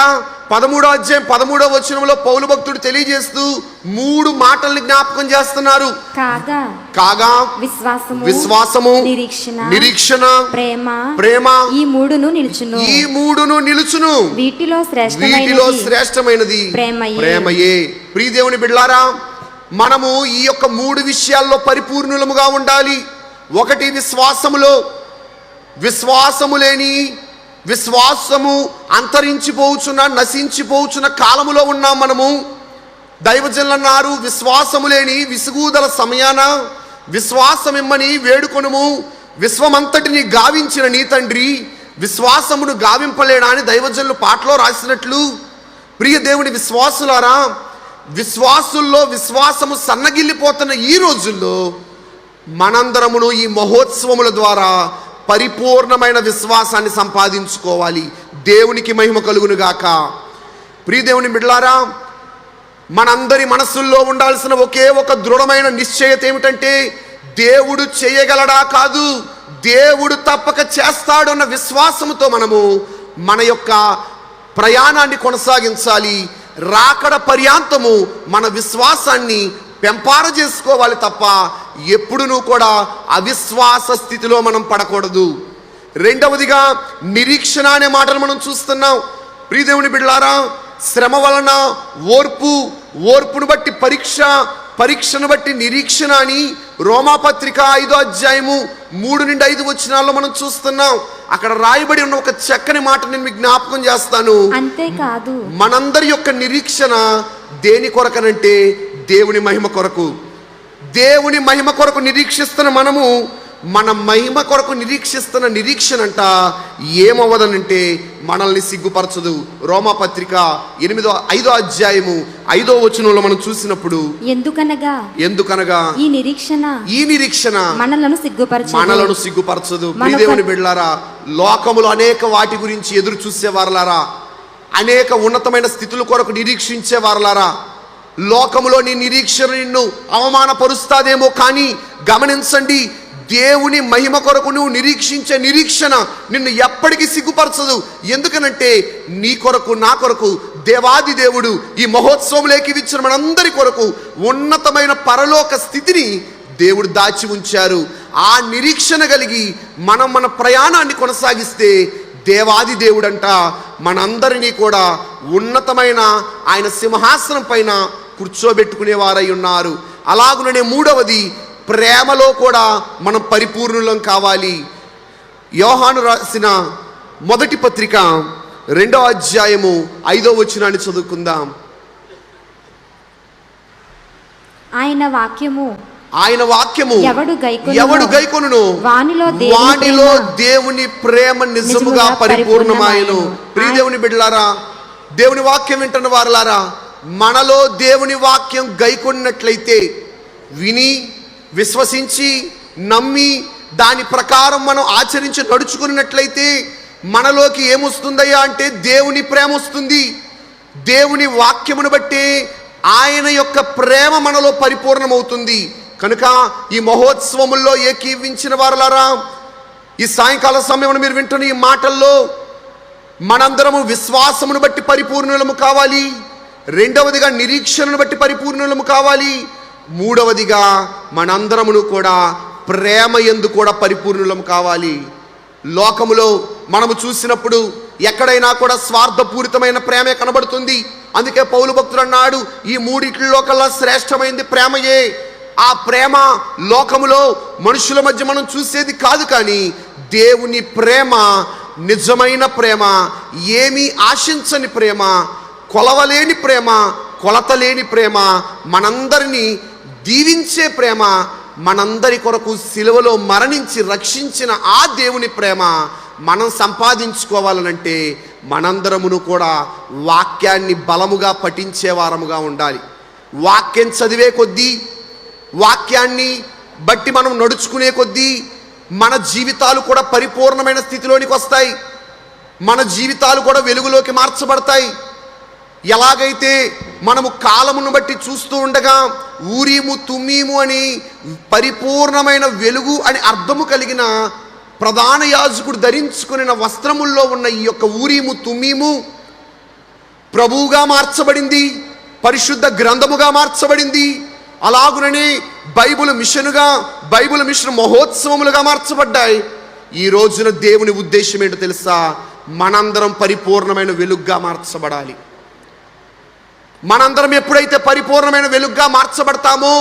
13వ అధ్యాయం 13వ వచనంలో పౌలు భక్తుడు తెలియజేస్తూ 3 మాటల్ని జ్ఞాపకం చేస్తున్నారు. కాగా విశ్వాసము నిరీక్షణ ప్రేమ ఈ మూడును నిలుచును. వీటిలో శ్రేష్టమైనది ప్రేమయే. ప్రియ దేవుని బిడ్డలారా, మనము ఈ యొక్క 3 విషయాల్లో పరిపూర్ణులముగా ఉండాలి. ఒకటి విశ్వాసములో, విశ్వాసము లేని, విశ్వాసము అంతరించిపోవచ్చున్న, నశించిపోవచ్చున్న కాలములో ఉన్నాం మనము. దైవజనులు అన్నారు, విశ్వాసము లేని విసుగుదల సమయాన విశ్వాసమిమ్మని వేడుకొనుము, విశ్వమంతటిని గావించిన నీ తండ్రి విశ్వాసమును గావింపలేడా అని దైవజనులు పాటలో రాసినట్లు, ప్రియ దేవుని విశ్వాసులారా, విశ్వాసుల్లో విశ్వాసము సన్నగిల్లిపోతున్న ఈ రోజుల్లో మనందరమును ఈ మహోత్సవముల ద్వారా పరిపూర్ణమైన విశ్వాసాన్ని సంపాదించుకోవాలి. దేవునికి మహిమ కలుగును గాక. ప్రియ దేవుని బిడ్డలారా, మనందరి మనసుల్లో ఉండాల్సిన ఒకే ఒక దృఢమైన నిశ్చయత ఏమిటంటే, దేవుడు చేయగలడా కాదు, దేవుడు తప్పక చేస్తాడు అన్న విశ్వాసముతో మనము మన యొక్క ప్రయాణాన్ని కొనసాగించాలి. రాకడ పర్యాంతము మన విశ్వాసాన్ని పెంపార చేసుకోవాలి తప్ప ఎప్పుడునూ కూడా అవిశ్వాస స్థితిలో మనం పడకూడదు. రెండవదిగా నిరీక్షణ అనే మాటలు మనం చూస్తున్నాం. ప్రియదేవుని బిడ్డలారా, శ్రమ వలన ఓర్పు, ఓర్పును బట్టి పరీక్ష, పరీక్షను బట్టి నిరీక్షణ అని రోమాపత్రిక 5వ అధ్యాయము 3-5 వచనాల్లో మనం చూస్తున్నాం. అక్కడ రాయబడి ఉన్న ఒక చక్కని మాట నేను మీకు జ్ఞాపకం చేస్తాను. అంతేకాదు మనందరి యొక్క నిరీక్షణ దేని కొరకనంటే దేవుని మహిమ కొరకు. దేవుని మహిమ కొరకు నిరీక్షిస్తున్న మనము మన మహిమ కొరకు నిరీక్షిస్తున్న నిరీక్షణ అంట ఏమవ్వదనంటే మనల్ని సిగ్గుపరచదు. రోమాపత్రిక 5వ అధ్యాయము 5వ వచనంలో మనం చూసినప్పుడు, ఎందుకనగా ఈ నిరీక్షణ మనలను సిగ్గుపరచదు. దేవుని బిడ్డలారా, లోకములో అనేక వాటి గురించి ఎదురు చూసేవారులారా, అనేక ఉన్నతమైన స్థితుల కొరకు నిరీక్షించేవారులారా, లోకములో నీ నిరీక్షణ నిన్ను అవమానపరుస్తాదేమో, కానీ గమనించండి, దేవుని మహిమ కొరకు నువ్వు నిరీక్షించే నిరీక్షణ నిన్ను ఎప్పటికీ సిగ్గుపరచదు. ఎందుకనంటే నీ కొరకు, నా కొరకు దేవాది దేవుడు ఈ మహోత్సవంలోకి ఇచ్చిన మనందరి కొరకు ఉన్నతమైన పరలోక స్థితిని దేవుడు దాచి ఉంచారు. ఆ నిరీక్షణ కలిగి మనం మన ప్రయాణాన్ని కొనసాగిస్తే దేవాది దేవుడంట మనందరినీ కూడా ఉన్నతమైన ఆయన సింహాసనం పైన కూర్చోబెట్టుకునేవారై ఉన్నారు. అలాగుననే మూడవది, ప్రేమలో కూడా మనం పరిపూర్ణులం కావాలి. యోహాను రాసిన మొదటి పత్రిక 2వ అధ్యాయము 5వ వచనాన్ని చదువుకుందాం. ఆయన వాక్యము ఎవడు గైకొనును వానిలో దేవుని ప్రేమ నిజముగా పరిపూర్ణమాయను. ప్రియ దేవుని బిడ్డలారా, దేవుని వాక్యం వింటున్న వారులారా, మనలో దేవుని వాక్యం గైకొన్నట్లయితే, విని విశ్వసించి నమ్మి దాని ప్రకారం మనం ఆచరించి నడుచుకున్నట్లయితే మనలోకి ఏమొస్తుందయ్యా అంటే దేవుని ప్రేమ వస్తుంది. దేవుని వాక్యమును బట్టి ఆయన యొక్క ప్రేమ మనలో పరిపూర్ణమవుతుంది. కనుక ఈ మహోత్సవముల్లో ఏకీవించిన వారులారా, ఈ సాయంకాల సమయంలో మీరు వింటున్న ఈ మాటల్లో మనందరము విశ్వాసమును బట్టి పరిపూర్ణులము కావాలి. రెండవదిగా నిరీక్షణను బట్టి పరిపూర్ణులము కావాలి. మూడవదిగా మనందరమును కూడా ప్రేమ యందు కూడా పరిపూర్ణులము కావాలి. లోకములో మనము చూసినప్పుడు ఎక్కడైనా కూడా స్వార్థపూరితమైన ప్రేమే కనబడుతుంది. అందుకే పౌలు భక్తుడు అన్నాడు, ఈ మూడిట్లో కల్లా శ్రేష్టమైంది ప్రేమయే. ఆ ప్రేమ లోకములో మనుషుల మధ్య మనం చూసేది కాదు, కానీ దేవుని ప్రేమ నిజమైన ప్రేమ, ఏమీ ఆశించని ప్రేమ, కొలవలేని ప్రేమ, కొలతలేని ప్రేమ, మనందరినీ దీవించే ప్రేమ, మనందరి కొరకు సిలువలో మరణించి రక్షించిన ఆ దేవుని ప్రేమ మనం సంపాదించుకోవాలనంటే మనందరమును కూడా వాక్యాన్ని బలముగా పఠించే వారముగా ఉండాలి. వాక్యం చదివే కొద్దీ, వాక్యాన్ని బట్టి మనం నడుచుకునే కొద్దీ మన జీవితాలు కూడా పరిపూర్ణమైన స్థితిలోనికి వస్తాయి. మన జీవితాలు కూడా వెలుగులోకి మార్చబడతాయి. ఎలాగైతే మనము కాలమును బట్టి చూస్తూ ఉండగా ఊరీము తుమ్మీము అని పరిపూర్ణమైన వెలుగు అని అర్థము కలిగిన ప్రధాన యాజకుడు ధరించుకున్న వస్త్రముల్లో ఉన్న ఈ యొక్క ఊరీము తుమ్మీము ప్రభువుగా మార్చబడింది, పరిశుద్ధ గ్రంథముగా మార్చబడింది. అలాగుననే బైబిల్ మిషన్ మహోత్సవములుగా మార్చబడ్డాయి. ఈ రోజున దేవుని ఉద్దేశం ఏంటో తెలుసా? మనందరం పరిపూర్ణమైన వెలుగుగా మార్చబడాలి. మనందరం ఎప్పుడైతే పరిపూర్ణమైన వెలుగుగా మార్చబడతామో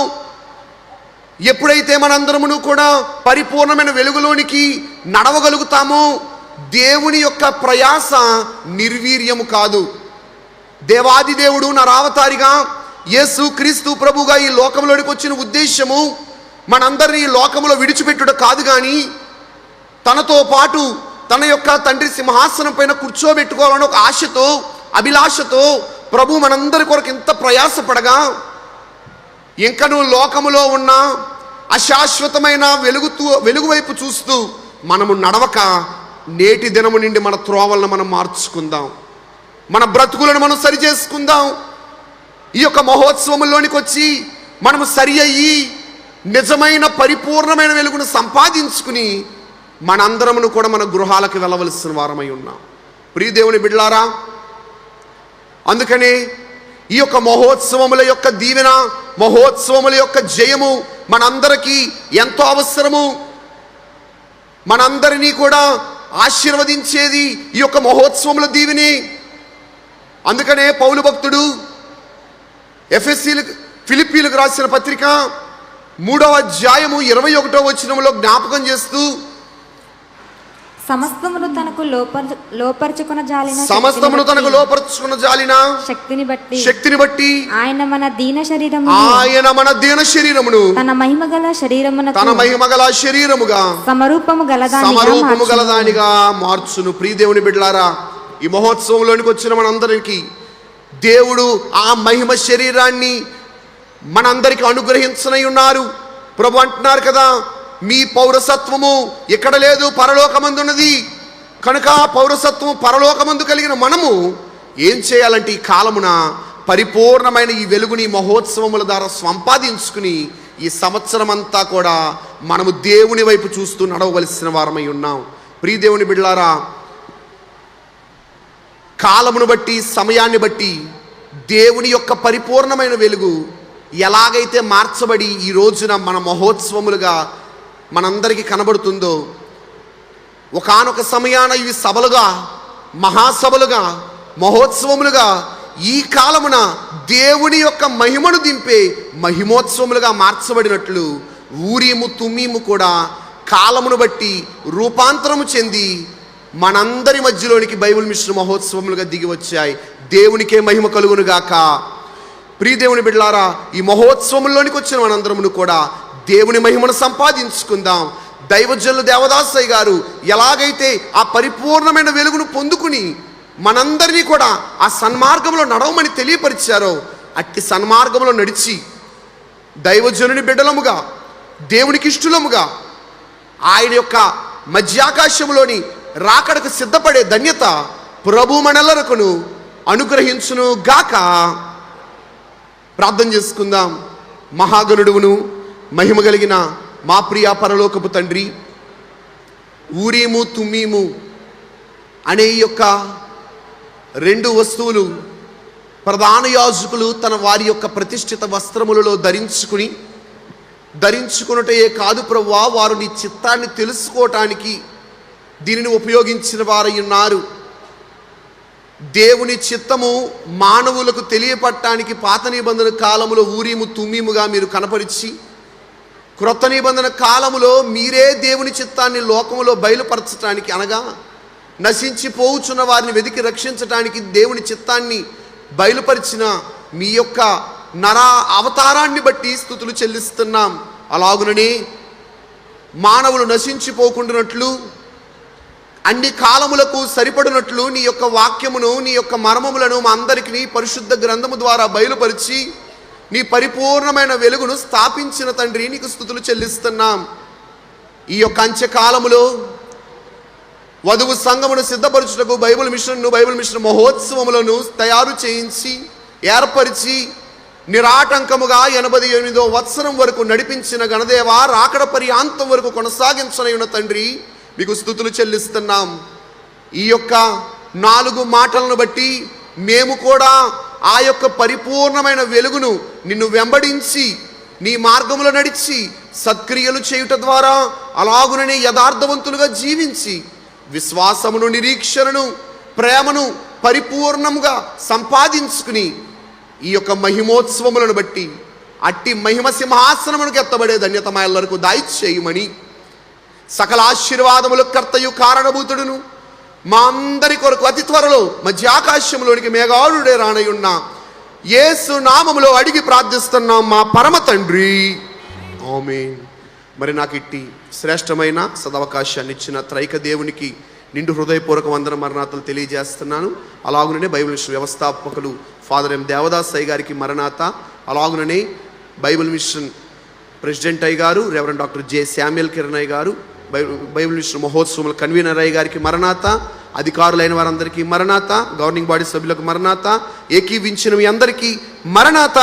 ఎప్పుడైతే మనందరమును కూడా పరిపూర్ణమైన వెలుగులోనికి నడవగలుగుతామో దేవుని యొక్క ప్రయాస నిర్వీర్యము కాదు. దేవాది దేవుడు నరావతారిగా యేసు క్రీస్తు ప్రభుగా ఈ లోకంలోనికి వచ్చిన ఉద్దేశము మనందరినీ ఈ లోకంలో విడిచిపెట్టుట కాదు, కానీ తనతో పాటు తన యొక్క తండ్రి సింహాసనం పైన కూర్చోబెట్టుకోవాలని ఒక ఆశతో, అభిలాషతో ప్రభు మనందరి కొరకు ఎంత ప్రయాసపడగా, ఇంకను లోకములో ఉన్న అశాశ్వతమైన వెలుగు వైపు చూస్తూ మనము నడవక నేటి దినము నుండి మన త్రోవలను మనం మార్చుకుందాం, మన బ్రతుకులను మనం సరి చేసుకుందాం. ఈ యొక్క మహోత్సవంలోనికి వచ్చి మనము సరి అయ్యి నిజమైన పరిపూర్ణమైన వెలుగును సంపాదించుకుని మనందరమును కూడా మన గృహాలకు వెళ్ళవలసిన వారమై ఉన్నాం. ప్రియ దేవుని బిడ్డలారా, అందుకనే ఈ యొక్క మహోత్సవముల యొక్క దీవెన, మహోత్సవముల యొక్క జయము మనందరికీ ఎంతో అవసరము. మనందరినీ కూడా ఆశీర్వదించేది ఈ యొక్క మహోత్సవముల దీవెనే. అందుకనే పౌలు భక్తుడు ఫిలిప్పీలకు రాసిన పత్రిక 3వ అధ్యాయము 21వ వచనములో జ్ఞాపకం చేస్తూ, సమస్తమును తనకు లోపరుచుకున్న జాలిన శక్తిని బట్టి ఆయన మన దీన శరీరమును తన మహిమగల శరీరముగా సమరూపము గలదానిగా మార్చును. ప్రియదేవుని బిడ్డలారా, ఈ మహోత్సవంలోనికి వచ్చిన మనందరికి దేవుడు ఆ మహిమ శరీరాన్ని మనందరికి అనుగ్రహించనై ఉన్నారు. ప్రభు అంటున్నారు కదా, మీ పౌరసత్వము ఇక్కడ లేదు, పరలోకమందున్నది. కనుక పౌరసత్వం పరలోకమందు కలిగిన మనము ఏం చేయాలంటే ఈ కాలమున పరిపూర్ణమైన ఈ వెలుగుని మహోత్సవముల ద్వారా సంపాదించుకుని ఈ సంవత్సరం అంతా కూడా మనము దేవుని వైపు చూస్తూ నడవవలసిన వారమై ఉన్నాం. ప్రియ దేవుని బిడ్డలారా, కాలమును బట్టి, సమయాన్ని బట్టి దేవుని యొక్క పరిపూర్ణమైన వెలుగు ఎలాగైతే మార్చబడి ఈ రోజున మన మహోత్సవములుగా మనందరికీ కనబడుతుందో, ఒకానొక సమయాన ఇవి సభలుగా, మహాసభలుగా, మహోత్సవములుగా ఈ కాలమున దేవుని యొక్క మహిమను దింపే మహిమోత్సవములుగా మార్చబడినట్లు ఊరీము తుమ్మీము కూడా కాలమును బట్టి రూపాంతరము చెంది మనందరి మధ్యలోనికి బైబిల్ మిషన్ మహోత్సవములుగా దిగి వచ్చాయి. దేవునికే మహిమ కలుగును గాక. ప్రియ దేవుని బిడ్డలారా, ఈ మహోత్సవంలోనికి వచ్చిన మనందరమును కూడా దేవుని మహిమను సంపాదించుకుందాం. దైవజనులు దేవదాసయ్య గారు ఎలాగైతే ఆ పరిపూర్ణమైన వెలుగును పొందుకుని మనందరినీ కూడా ఆ సన్మార్గంలో నడవమని తెలియపరిచారో, అట్టి సన్మార్గంలో నడిచి దైవజనుని బిడ్డలముగా, దేవునికి ఇష్టలముగా ఆయన యొక్క మధ్యాకాశములోని రాకడకు సిద్ధపడే ధన్యత ప్రభు మనెల్లరకును అనుగ్రహించును గాక. ప్రార్థన చేసుకుందాం. మహాగణుడువును మహిమ కలిగిన మా ప్రియ పరలోకపు తండ్రి, ఊరీము తుమ్మీము అనే ఈ యొక్క 2 వస్తువులు ప్రధాన యాజకులు తన వారి యొక్క ప్రతిష్ఠిత వస్త్రములలో ధరించుకున్నటే కాదు ప్రభువా, వారు నీ చిత్తాన్ని తెలుసుకోవటానికి దీనిని ఉపయోగించిన వారై ఉన్నారు. దేవుని చిత్తము మానవులకు తెలియపట్టడానికి పాత నిబంధన కాలములో ఊరీము తుమ్మీముగా మీరు కనపరిచి, క్రొత్త నిబంధన కాలములో మీరే దేవుని చిత్తాన్ని లోకములో బయలుపరచటానికి, అనగా నశించిపోవుచున్న వారిని వెతికి రక్షించటానికి దేవుని చిత్తాన్ని బయలుపరిచిన మీ యొక్క నర అవతారాన్ని బట్టి స్తుతులు చెల్లిస్తున్నాం. అలాగుననే మానవులు నశించిపోకుండానట్లు, అన్ని కాలములకు సరిపడినట్లు నీ యొక్క వాక్యమును, నీ యొక్క మర్మములను మా అందరికీ పరిశుద్ధ గ్రంథము ద్వారా బయలుపరిచి నీ పరిపూర్ణమైన వెలుగును స్థాపించిన తండ్రి, నీకు స్తుతులు చెల్లిస్తున్నాం. ఈ యొక్క అంత్యకాలములో వధువు సంఘమును సిద్ధపరచుటకు బైబిల్ మిషన్ మహోత్సవములను తయారు చేయించి ఏర్పరిచి నిరాటంకముగా 88వ వత్సరం వరకు నడిపించిన గణదేవ, రాకడ పర్యాంతం వరకు కొనసాగించనయున్న తండ్రి, మీకు స్తుతులు చెల్లిస్తున్నాం. ఈ యొక్క 4 మాటలను బట్టి మేము కూడా ఆ యొక్క పరిపూర్ణమైన వెలుగును నిన్ను వెంబడించి నీ మార్గములో నడిచి సత్క్రియలు చేయుట ద్వారా అలాగుననే యథార్థవంతులుగా జీవించి విశ్వాసమును, నిరీక్షణను, ప్రేమను పరిపూర్ణముగా సంపాదించుకుని ఈ యొక్క మహిమోత్సవములను బట్టి అట్టి మహిమ సింహాసనమునకు ఎత్తబడే ధన్యత మా ఎల్లరకు దయచేయమని, సకల ఆశీర్వాదముల కర్తయు కారణభూతుడును మా అందరి కొరకు అతి త్వరలో మధ్య ఆకాశంలోనికి మేఘాళుడే రానయున్న యేసు నామములో అడిగి ప్రార్థిస్తున్నాం మా పరమ తండ్రి, ఆమేన్. మరి నాకు ఇట్టి శ్రేష్టమైన సదవకాశాన్ని ఇచ్చిన త్రైక దేవునికి నిండు హృదయపూర్వక వందన మరణాతలు తెలియజేస్తున్నాను. అలాగుననే బైబిల్ మిషన్ వ్యవస్థాపకులు ఫాదర్ ఎం దేవదాస్ అయ్య గారికి మరణాత, అలాగుననే బైబిల్ మిషన్ ప్రెసిడెంట్ అయ్య గారు reverend doctor J Samuel Kiran అయ్య గారు, బైబిల్ మిషన్ మహోత్సవముల కన్వీనర్ అయ్య గారికి మరణాత, అధికారులైన వారందరికీ మరణాత, గవర్నింగ్ బాడీ సభ్యులకు మరణాత, ఏకీవించిన మీ అందరికీ మరణాత.